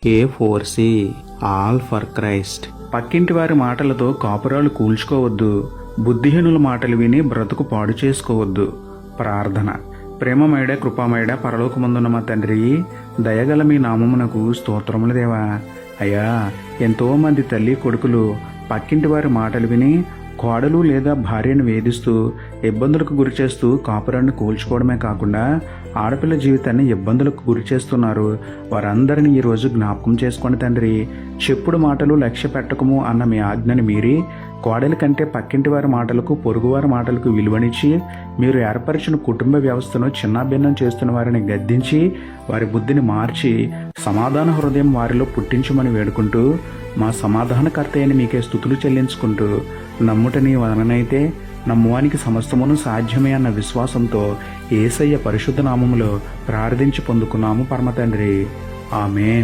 A4C all for Christ. పక్కింటి వారి మాటలతో కాపురాలు కూల్చుకోవద్దు. బుద్ధిహీనుల మాటలు విని బ్రతుకు పాడు చేసుకోవద్దు. ప్రార్థన. ప్రేమమేడ కృపామేడ పరలోకమందున్న మా తండ్రి, దయగల మీ నామమునకు స్తోత్రములు దేవా. అయ్యా, ఎంతోమంది తల్లి కొడుకులు పక్కింటి వారి మాటలు విని కోడలు లేదా భార్యను వేధిస్తూ ఇబ్బందులకు గురి చేస్తూ కాపురాన్ని కూల్చుకోవడమే కాకుండా ఆడపిల్ల జీవితాన్ని ఇబ్బందులకు గురి చేస్తున్నారు. వారందరినీ ఈరోజు జ్ఞాపకం చేసుకోండి తండ్రి. చెప్పుడు మాటలు లక్ష్య పెట్టకము అన్న మీ ఆజ్ఞని మీరి కోడలి కంటే పక్కింటి వారి మాటలకు పొరుగువారి మాటలకు విలువనిచ్చి మీరు ఏర్పరిచిన కుటుంబ వ్యవస్థను చిన్నాభిన్నం చేస్తున్న వారిని గద్దించి వారి బుద్ధిని మార్చి సమాధాన హృదయం వారిలో పుట్టించమని వేడుకుంటూ మా సమాధానకర్త అయిన మీకే స్తుతులు చెల్లించుకుంటూ నమ్ముట నీ వలనైతే నమ్మువానికి సమస్తమును సాధ్యమే అన్న విశ్వాసంతో యేసయ్య పరిశుద్ధ నామములో ప్రార్థించి పొందుకున్నాము పరమ తండ్రి. ఆమేన్.